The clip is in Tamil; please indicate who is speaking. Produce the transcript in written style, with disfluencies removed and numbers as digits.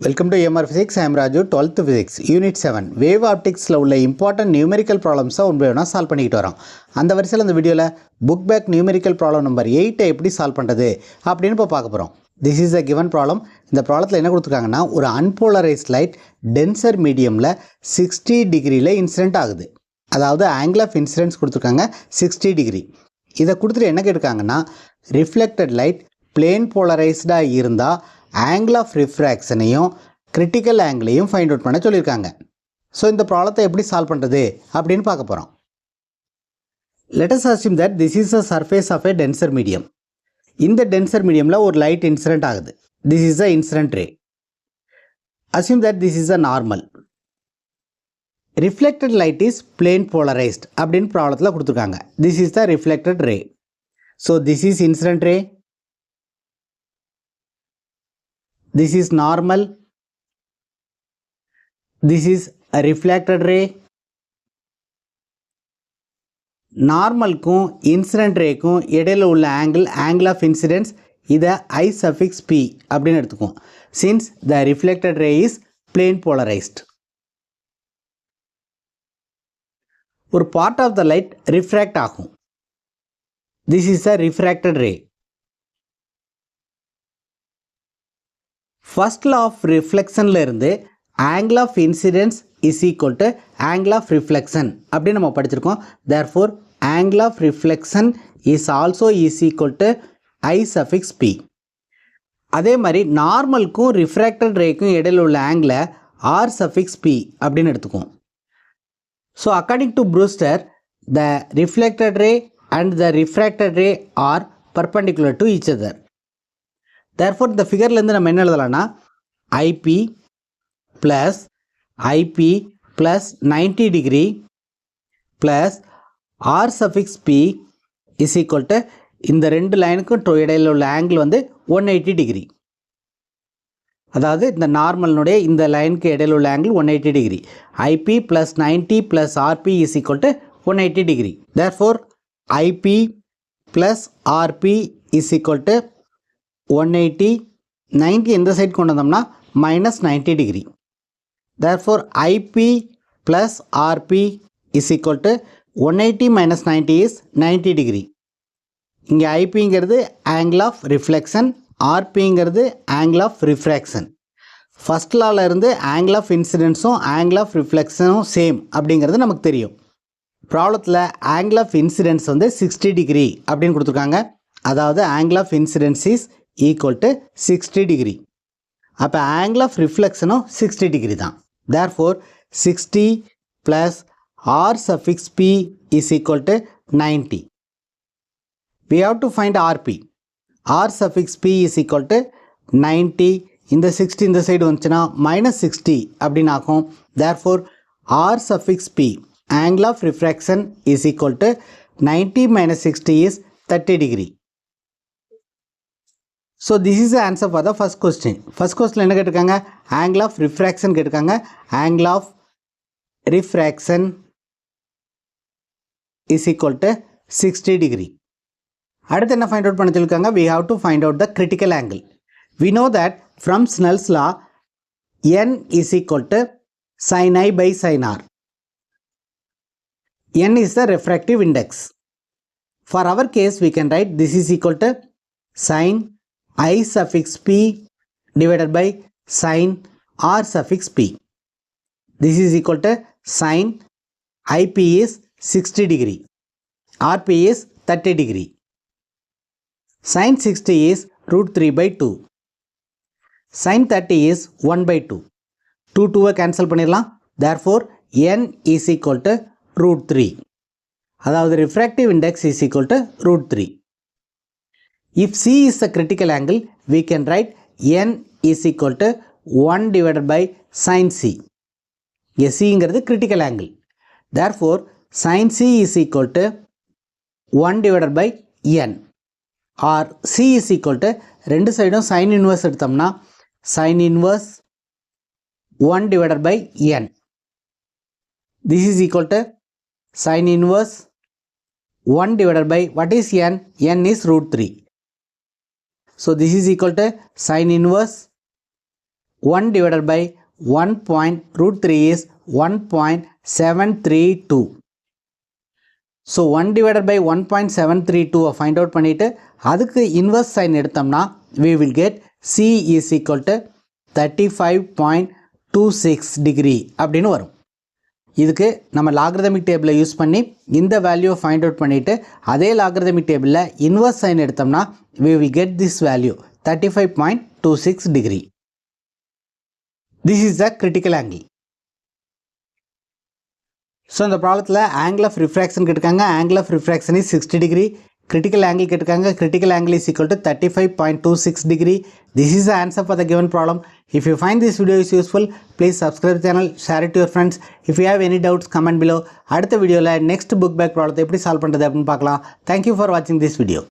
Speaker 1: Welcome to EMR Physics. I am Raju, 12th Physics, Unit 7. Wave optics உள்ள important numerical problems one by ஒன்றா சால்வ் பண்ணிக்கிட்டு வரோம். அந்த வரிசையில் இந்த வீடியோவில் book back numerical problem number 8 எப்படி சால்வ் பண்ணுறது அப்படின்னு இப்போ பார்க்க போகிறோம். This is a given problem. இந்த ப்ராப்ளத்தில் என்ன கொடுத்துருக்காங்கன்னா, ஒரு அன்போலரைஸ்ட் லைட் டென்சர் மீடியமில் 60 டிகிரியில் இன்சிடென்ட் ஆகுது. அதாவது ஆங்கிள் ஆஃப் இன்சிடென்ஸ் கொடுத்துருக்காங்க 60 டிகிரி. இதை கொடுத்துட்டு என்ன கேட்டிருக்காங்கன்னா, ரிஃப்ளெக்டட் லைட் பிளேன் போலரைஸ்டாக இருந்தால் ஆங்கிள் ஆஃப் ரிஃப்ராக்ஷனையும் கிரிட்டிக்கல் ஆங்கிளையும் ஃபைண்ட் அவுட் பண்ண சொல்லியிருக்காங்க. ஸோ இந்த ப்ராப்ளத்தை எப்படி சால்வ் பண்ணுறது அப்படின்னு பார்க்க போகிறோம். Let us assume that this is a surface of a denser medium. இந்த டென்சர் மீடியமில் ஒரு லைட் இன்சிடென்ட் ஆகுது. This is a incident ray. Assume that this is a normal. Reflected light is plane polarised அப்படின்னு ப்ராப்ளத்தில் கொடுத்துருக்காங்க. This is the reflected ray. So this is incident ray. This is normal. This is a reflected ray. நார்மலுக்கும் இன்சிடென்ட் ரேக்கும் இடையில் உள்ள ஆங்கிள் ஆஃப் இன்சிடென்ஸ் இதை I suffix P அப்படின்னு எடுத்துக்குவோம். Since the reflected ray is plane polarized. ஒரு part of the light refract ஆகும். This is a refracted ray. First law of ரிஃப்ளெக்ஷனில் இருந்து angle of incidence is equal to angle of reflection அப்படின்னு நம்ம படிச்சிருக்கோம். Therefore angle of reflection is also is equal to I suffix P. அதே மாதிரி நார்மலுக்கும் ரிஃப்ராக்டட் ரேக்கும் இடையில் உள்ள ஆங்கிளை R suffix P அப்படின்னு எடுத்துக்குவோம். So according to Brewster the reflected ray and the refracted ray are perpendicular to each other. Therefore, இந்த ஃபிகர்லேருந்து நம்ம என்ன எழுதலாம்னா, IP plus 90 degree plus R suffix P is equal to இந்த ரெண்டு லைனுக்கும் இடையில் உள்ள ஆங்கிள் வந்து 180 டிகிரி. அதாவது இந்த நார்மலினுடைய இந்த லைனுக்கு இடையில் உள்ள angle 180 degree. IP plus 90 plus RP is equal to 180 degree. Therefore, IP plus RP is equal to 180. 90 இந்த சைட் கொண்டு வந்தோம்னா minus 90 degree. Therefore, IP plus RP is equal to 180 minus 90 is 90 degree. இங்கே ஐபிங்கிறது ஆங்கிள் ஆஃப் ரிஃப்ளெக்ஷன், ஆர்பிங்கிறது ஆங்கிள் ஆஃப் ரிஃப்ராக்ஷன். ஃபர்ஸ்ட் லாவில் இருந்து ஆங்கிள் ஆஃப் இன்சிடென்ஸும் ஆங்கிள் ஆஃப் ரிஃப்ளெக்ஷனும் சேம் அப்படிங்கிறது நமக்கு தெரியும். ப்ராப்ளத்தில் ஆங்கிள் ஆஃப் இன்சிடென்ஸ் வந்து 60 டிகிரி அப்படின்னு கொடுத்துருக்காங்க. அதாவது angle of incidence is equal to 60 degree. அப்போ ஆங்கிள் ஆஃப் ரிஃப்ளெக்ஷனும் 60 டிகிரி தான். Therefore 60 plus R suffix P is equal to 90. We have to find RP. R suffix P is equal to 90. இந்த 60 இந்த சைடு வந்துச்சுன்னா மைனஸ் 60 அப்படின்னு ஆகும். Therefore R suffix P angle of refraction is equal to 90 minus 60 is 30 degree. So this is the answer for the first question. First question என்ன கேட்டிருக்காங்க, angle of refraction கேட்டிருக்காங்க. Angle of refraction is equal to 60 degree. அடுத்து என்ன find out பண்ண சொல்லிருக்காங்க, we have to find out the critical angle. We know that from Snell's law n is equal to sin I by sin R. n is the refractive index. For our case we can write this is equal to sin I suffix P divided by sin R suffix P. This is equal to sin IP is 60 degree. RP is 30 degree. Sin 60 is root 3 by 2. Sin 30 is 1 by 2. 2 cancel பண்ணிடலாம். Therefore, n is equal to root 3. அதாவது refractive index is equal to root 3. If C is the critical angle, we can write n is equal to 1 divided by sin C. Yes, C is critical angle. Therefore, sin C is equal to 1 divided by n. Or C is equal to ரெண்டு சைடும் sin inverse எடுத்தோம்னா sin inverse 1 divided by n. This is equal to sin inverse 1 divided by what is n? n is root 3. So this is equal to sin inverse 1 divided by 1.√3 is 1.732. So 1 divided by 1.732 find out பண்ணிட்டு அதுக்கு inverse sign எடுத்தோம்னா we will get C is equal to 35.26 degree அப்படின்னு வரும். இதுக்கு நம்ம லாகரிதமிக் டேபிளை யூஸ் பண்ணி இந்த வேல்யூ ஃபைண்ட் அவுட் பண்ணிட்டு அதே லாகரிதமிக் டேபிளில் இன்வர்ஸ் சைன் எடுத்தோம்னா we will get this value 35.26 degree. This is the critical angle. So இந்த ப்ராப்ளத்தில் ஆங்கிள் ஆஃப் ரிஃப்ராக்ஷன் கேட்டிருக்காங்க. Angle of refraction is 60 degree. Critical angle கேட்டிருக்காங்க. Critical angle is equal to 35.26 degree. This is the answer for the given problem. If you find this video is useful, please subscribe the channel, share it to your friends. If you have any doubts, comment below. அடுத்த வீடியோவில் நெக்ஸ்ட் புக் பேக் ப்ராப்ளத்தை எப்படி சால்வ் பண்ணுறது அப்படின்னு பார்க்கலாம். Thank you for watching this video.